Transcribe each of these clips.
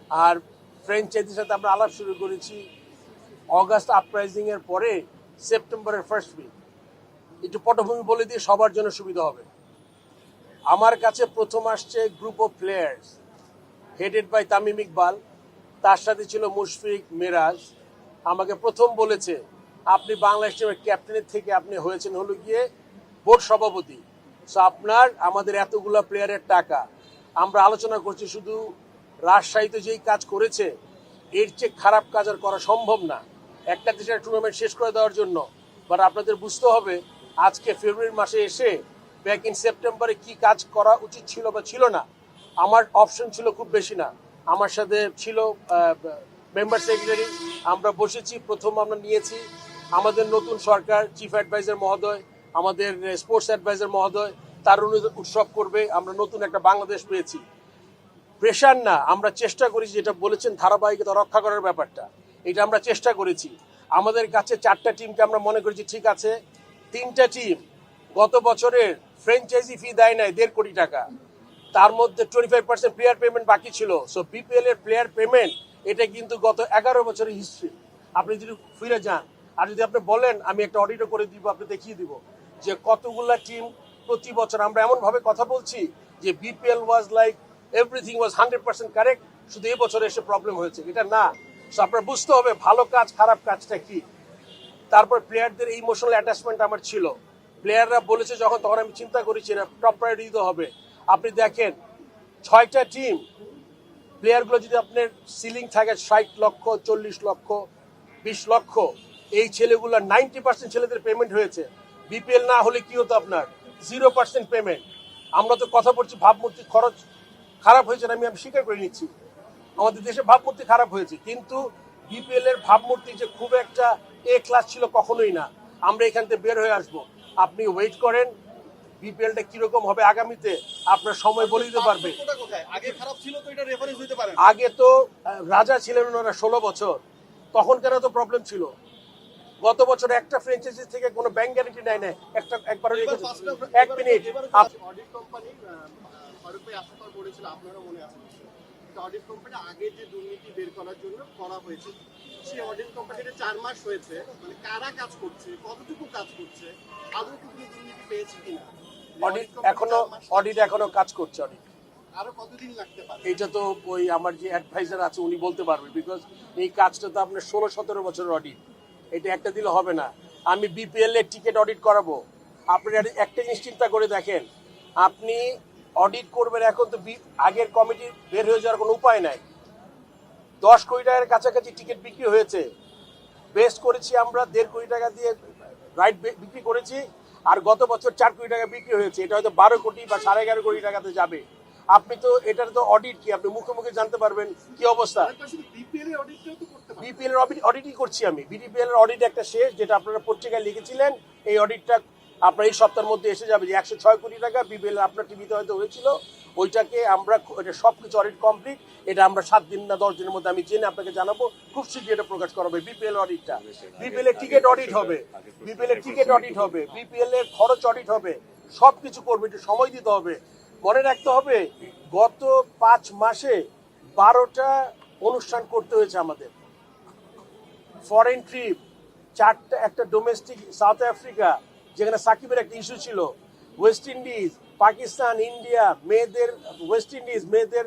আর ফ্র্যাঞ্চাইজির সাথে আমরা আলাপ শুরু করেছি অগাস্ট আপরাইজিংয়ের পরে সেপ্টেম্বরের ফার্স্ট উইক। একটু পটভূমি বলে দিয়ে সবার জন্য সুবিধা হবে। আমার কাছে প্রথম আসছে group of players headed by Tamim Iqbal, তার সাথে ছিল মুশফিক, মিরাজ। আমাকে প্রথম বলেছে আপনি বাংলাদেশ টিমের ক্যাপ্টেনের থেকে আপনি হয়েছেন হলো গিয়ে বোর্ড সভাপতি, সো আপনার আমাদের এতগুলো প্লেয়ারের টাকা। আমরা আলোচনা করছি শুধু রাজশাহীতে যেই কাজ করেছে এর চেয়ে খারাপ কাজ আর করা সম্ভব না একটা দেশের টুর্নামেন্ট শেষ করে দেওয়ার জন্য। বাট আপনাদের বুঝতে হবে আজকে ফেব্রুয়ারি মাসে এসে ব্যাক ইন সেপ্টেম্বরে কি কাজ করা উচিত ছিল বা ছিল না। আমার অপশন ছিল খুব বেশি না, আমার সাথে ছিল মেম্বার সেক্রেটারি। আমরা বসেছি, প্রথম আমরা নিয়েছি আমাদের নতুন সরকার, চিফ অ্যাডভাইজার মহোদয়, আমাদের স্পোর্টস অ্যাডভাইজার মহোদয়, তার উৎসব করবে। আমরা নতুন একটা বাংলাদেশ পেয়েছি। প্রেশার না, আমরা চেষ্টা করেছি, যেটা বলেছেন ধারাবাহিকতা রক্ষা করার ব্যাপারটা, এটা আমরা চেষ্টা করেছি। আমাদের কাছে 4টা টিমকে আমরা মনে করেছি ঠিক আছে। 3টা টিম গত বছরের ফ্র্যাঞ্চাইজি ফি দেয় নাই 1.5 কোটি টাকা, তার মধ্যে 25% প্লেয়ার পেমেন্ট বাকি ছিল। সো বিপিএল এর প্লেয়ার পেমেন্ট এটা কিন্তু গত 11 বছরের হিস্ট্রি। আপনি যদি ফিরে যান আর যদি আপনি বলেন আমি একটা অডিটও করে দিব, আপনি দেখিয়ে দিব যে কতগুলা টিম প্রতি বছর। আমরা এমনভাবে কথা বলছি যে BPL was like everything was 100% correct, শুধু এবছরে এসে প্রবলেম হয়েছে, এটা না। সো আপনার বুঝতে হবে ভালো কাজ খারাপ কাজটা কি। তারপর প্লেয়ারদের এই ইমোশনাল অ্যাটাচমেন্ট আমার ছিল। প্লেয়াররা বলেছে যখন, তখন আমি চিন্তা করেছি না টপ প্রায়োরিটি দিতে হবে। আপনি দেখেন 6টা টিম, প্লেয়ারগুলো যদি আপনার সিলিং থাকে 60 লক্ষ, 40 লক্ষ, 20 লক্ষ, এই ছেলেগুলো 90% ছেলেদের পেমেন্ট হয়েছে। বিপিএল না হলে কি হতো আপনার 0% পেমেন্ট। আমরা তো কথা বলছি ভাবমূর্তি খরচ খারাপ হয়েছে, আমি স্বীকার করে নিচ্ছি আমাদের দেশে ভাবমূর্তি খারাপ হয়েছে, কিন্তু বিপিএল এর ভাবমূর্তি যে খুব একটা এ ক্লাস ছিল কখনোই না। আমরা এখান থেকে বের হয়ে আসবো, আপনি ওয়েট করেন বিপিএলটা কিরকম হবে আগামীতে আপনার সময় বলে দিতে পারবে। আগে তো রাজা ছিলেন ওনারা 16 বছর, তখনকার তো প্রবলেম ছিল। গত বছর একটা ফ্র্যাঞ্চাইজি থেকে কোনো ব্যাংক গ্যারান্টি নেয় না, একবার 1 মিনিট। অডিট কোম্পানি ফারুক ভাই আসার পর বলেছিল, আপনারা মনে আছে অডিট কোম্পানি আগে যে দুর্নীতি বের করার জন্য করা হয়েছে, সেই অডিট কোম্পানিতে 4 মাস হয়েছে, মানে কারা কাজ করছে, কতটুকু কাজ করছে, আদৌ কি দুর্নীতি পেয়েছে কিনা। অডিট এখনো কাজ করছে। অডিট আরো কতদিন লাগতে পারে এটা তো ওই আমার যে অ্যাডভাইজার আছে উনি বলতে পারবে, বিকজ এই কাজটা তো আপনার 16-17 বছরের অডিট, এটা একটা দিলে হবে না। আমি বিপিএল এর টিকিট অডিট করাবো। আপনি একটা জিনিস চিন্তা করে দেখেন, আপনি অডিট করবেন, এখন তো আগের কমিটি বের হয়ে যাওয়ার কোনো উপায় নাই। 10 কোটি টাকার কাছাকাছি টিকিট বিক্রি হয়েছে, বেস্ট করেছি আমরা 1.5 কোটি টাকা দিয়ে রাইট বিক্রি করেছি, আর গত বছর 4 কোটি টাকা বিক্রি হয়েছে, এটা হয়তো 12 কোটি বা 11.5 কোটি টাকাতে যাবে। আপনি তো এটার তো অডিট কি আপনি মুখে মুখে জানতে পারবেন কি অবস্থা। বিপিএল এর অডিটই করছি আমি। বিপিএল এর অডিট একটা শেষ, যেটা আপনারা পত্রিকায় লিখেছিলেন, এই অডিটটা আপনার এই সপ্তাহের মধ্যে এসে যাবে। যে 106 কোটি টাকা বিপিএল আপনার টিভিতে হয়তো হয়েছিল, ওইটাকে আমরা এটা সবকিছু অডিট কমপ্লিট। এটা আমরা 7 দিন না 10 দিনের মধ্যে আমি জেনে আপনাকে জানাবো, খুব শীঘ্রই এটা প্রকাশ করা হবে। বিপিএল অডিটটা, বিপিএল এর টিকিট অডিট হবে, বিপিএল এর টিকিট অডিট হবে, বিপিএল এর খরচ অডিট হবে, সবকিছু করবে। একটু সময় দিতে হবে। মনে রাখতে হবে গত 5 মাসে 12টা অনুষ্ঠান করতে হয়েছে আমাদের। ফরেন ট্রিপ 4টা, একটা ডোমেস্টিক সাউথ আফ্রিকা যেখানে সাকিবের একটা ইস্যু ছিল, ওয়েস্ট ইন্ডিজ, পাকিস্তান, ইন্ডিয়া, মেয়েদের ওয়েস্ট ইন্ডিজ, মেয়েদের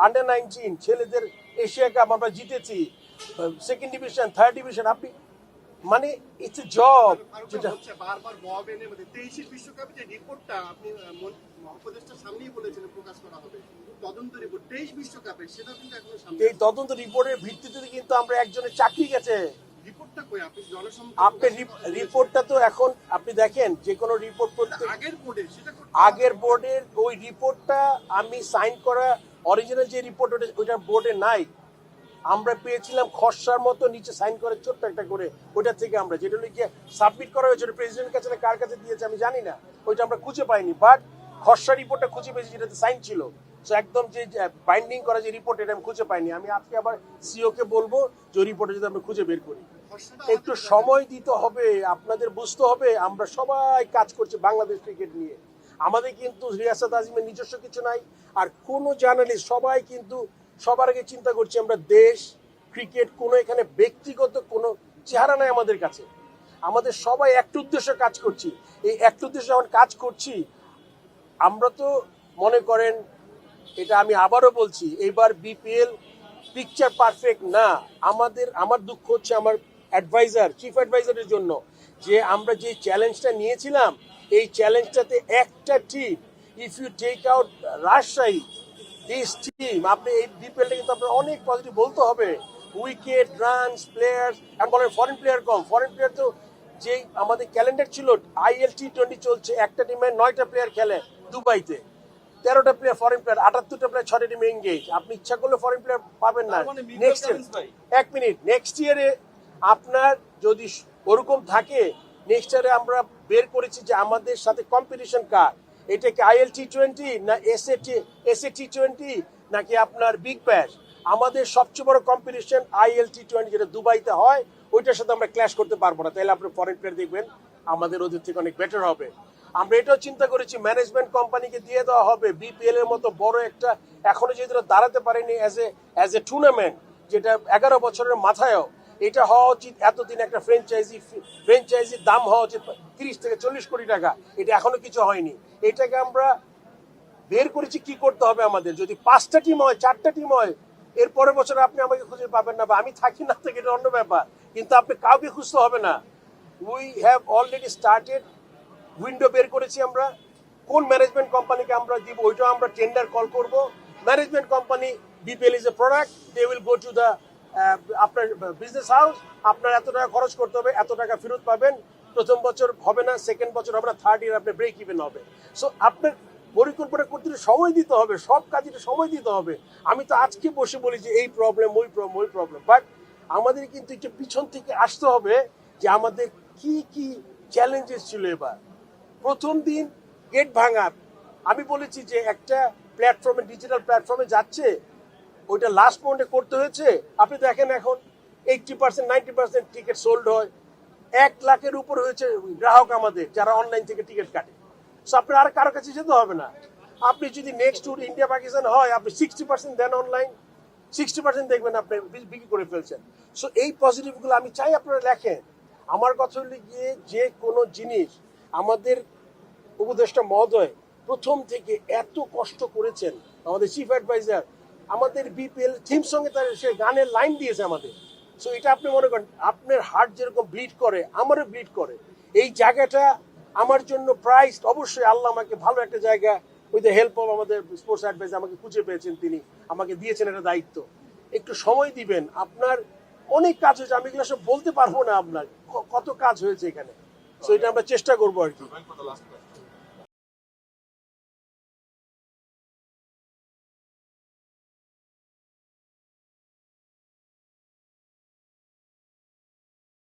আন্ডার 19, ছেলেদের এশিয়া কাপ আমরা জিতেছি, 2nd ডিভিশন 3rd ডিভিশন। আপনি মানে ইটস এ জব। যেটা বারবার মহাবেনের মধ্যে 23 বিশ্বকাপে যে রিপোর্টটা আপনি মহাপ্রদেশটার সামনেই বলেছিলেন প্রকাশ করা হবে, তদন্ত রিপোর্ট 23 বিশ্বকাপে, সেটা কিন্তু এখনো সামনে। এই তদন্ত রিপোর্টের ভিত্তিতে কিন্তু আমরা একজনের চাকরি গেছে। রিপোর্টটা কই আপনি আপনি রিপোর্টটা তো এখন আপনি দেখেন যে কোনো রিপোর্ট করতে আগের বোর্ডের ওই রিপোর্টটা আমি সাইন করা অরিজিনাল যে রিপোর্ট ওইটা বোর্ডে নাই। আমরা পেয়েছিলাম খসড়ার মতো নিচে সাইন করে ছোট্ট একটা করে, ওইটা থেকে আমরা যেটা লিখে সাবমিট করা হয়েছে প্রেসিডেন্টের কাছে, কার কাছে দিয়েছে আমি জানি না, ওইটা আমরা খুঁজে পাইনি। বাট খসড়া রিপোর্টটা খুঁজে পেয়েছি যেটাতে সাইন ছিল। সো একদম যে বাইন্ডিং করা যে রিপোর্ট, এটা আমি খুঁজে পাইনি। আমি আজকে আবার সিওকে বলবো যে ওই রিপোর্টটা যদি আমরা খুঁজে বের করি। একটু সময় দিতে হবে, আপনাদের বুঝতে হবে আমরা সবাই কাজ করছি বাংলাদেশ ক্রিকেট নিয়ে। আমাদের কিন্তু রিয়াসাত আজিমের নিজস্ব কিছু নাই, আর কোনো জার্নালিস্ট সবাই কিন্তু সবার আগে চিন্তা করছি আমরা দেশ, ক্রিকেট, কোনো এখানে ব্যক্তিগত কোনো চেহারা নাই আমাদের কাছে। আমাদের সবাই একটা উদ্দেশ্যে কাজ করছি। এই একটা উদ্দেশ্যে যখন কাজ করছি, আমরা তো মনে করেন, এটা আমি আবারও বলছি, এইবার বিপিএল পিকচার পারফেক্ট না। আমার দুঃখ হচ্ছে আমার চিফ অ্যাডভাইজারের জন্য, যে আমরা যে চ্যালেঞ্জটা নিয়েছিলাম, এই চ্যালেঞ্জটাতে একটা team, if you take out Rajshahi, this team, আপনি এই বিপিএলটা কিন্তু আপনার অনেক পজিটিভ বলতে হবে। উইকেট, রানস, প্লেয়ার্স, এখন বলেন ফরেন প্লেয়ার কম, ফরেন প্লেয়ার তো যে আমাদের ক্যালেন্ডার ছিল, IL T20 চলছে, একটা টিমে 9টা প্লেয়ার খেলে দুবাইতে, 13টা প্লেয়ার ফরেন প্লেয়ার, 78টা প্লেয়ার, 6টা টিম এঙ্গেজ। আপনি ইচ্ছা করলে ফরেন প্লেয়ার পাবেন না। নেক্সট এক মিনিট, নেক্সট ইয়ারে আপনার যদি ওরকম থাকে, নেক্সট ইয়ারে আমরা বের করেছি যে আমাদের সাথে কম্পিটিশন কার, এটা কি IL T20 না SA T20 নাকি আপনার বিগ ব্যাশ। আমাদের সবচেয়ে বড় কম্পিটিশন IL T20, যেটা দুবাইতে হয়, ওইটার সাথে আমরা ক্ল্যাশ করতে পারবো না। তাহলে আপনি ফরেন প্লেয়ার দেখবেন আমাদের ওদের থেকে অনেক বেটার হবে। আমরা এটাও চিন্তা করেছি ম্যানেজমেন্ট কোম্পানিকে দিয়ে দেওয়া হবে বিপিএল এর মতো বড় একটা, এখনো যেহেতু দাঁড়াতে পারেনি অ্যাজ এ টুর্নামেন্ট, যেটা 11 বছরের মাথায়ও এটা হওয়া উচিত। এতদিন একটা ফ্র্যাঞ্চাইজির দাম হওয়া উচিত 30 থেকে 40 কোটি টাকা, এটা এখনো কিছু হয়নি। এটাকে আমরা বের করেছি কি করতে হবে আমাদের। যদি 5টা টিম হয়, 4টা টিম হয়, এর পরের বছর আপনি আমাকে খুঁজে পাবেন না, বা আমি থাকি না থেকে, এটা অন্য ব্যাপার, কিন্তু আপনি কাউকে খুঁজতে হবে না। We have already started, window বের করেছি আমরা, কোন ম্যানেজমেন্ট কোম্পানিকে আমরা দিব, ওইটাও আমরা টেন্ডার কল করব। Management company, BPL is a product, they will go to the আপনার বিজনেস হাউস, আপনার এত টাকা খরচ করতে হবে, এত টাকা ফেরত পাবেন, প্রথম বছর হবে না, সেকেন্ড বছর হবে না, থার্ড ইয়ার আপনার ব্রেক ইভেন হবে। সো আপনার পরিকল্পনা করতে সময় দিতে হবে, সব কাজে সময় দিতে হবে। আমি তো আজকে বসে বলি যে এই প্রবলেম, ওই প্রবলেম, বাট আমাদের কিন্তু একটু পিছন থেকে আসতে হবে যে আমাদের কি কি চ্যালেঞ্জেস ছিল। এবার প্রথম দিন গেট ভাঙা, আমি বলেছি যে একটা প্ল্যাটফর্মে, ডিজিটাল প্ল্যাটফর্মে যাচ্ছে, ওইটা লাস্ট মোমেন্টে করতে হয়েছে। আপনি দেখেন এখন 80% 90% টিকিট সোল্ড হয়, 1 লাখের উপর হয়েছে গ্রাহক আমাদের যারা অনলাইন থেকে টিকিট কাটে। সো আপনার আর কারো কাছে যেতে হবে না। আপনি যদি নেক্সট ট্যুর ইন্ডিয়া পাকিস্তান হয়, আপনি 60% দেন অনলাইন, 60% দেখবেন আপনি বিক্রি করে ফেলছেন। সো এই পজিটিভগুলো আমি চাই আপনারা লেখেন। আমার কথা হলো গিয়ে, যে কোনো জিনিস আমাদের উপদেষ্টা মহোদয় প্রথম থেকে এত কষ্ট করেছেন, আমাদের চিফ অ্যাডভাইজার, আমাদের বিপিএল থিম সঙ্গে তার সে গানের লাইন দিয়েছে আমাদের। সো এটা আপনি মনে করেন, আপনার হার্ট যেরকম ব্লিড করে, আমারও ব্লিড করে। এই জায়গাটা আমার জন্য প্রাইস, অবশ্যই আল্লাহ আমাকে ভালো একটা জায়গা, উইথ দ্য হেল্প অফ আমাদের স্পোর্টস অ্যাডভাইজার আমাকে খুঁজে পেয়েছেন, তিনি আমাকে দিয়েছেন একটা দায়িত্ব। একটু সময় দিবেন, আপনার অনেক কাজ হয়েছে, আমি এগুলো সব বলতে পারবো না আপনার কত কাজ হয়েছে এখানে। সো এটা আমরা চেষ্টা করবো আর কি।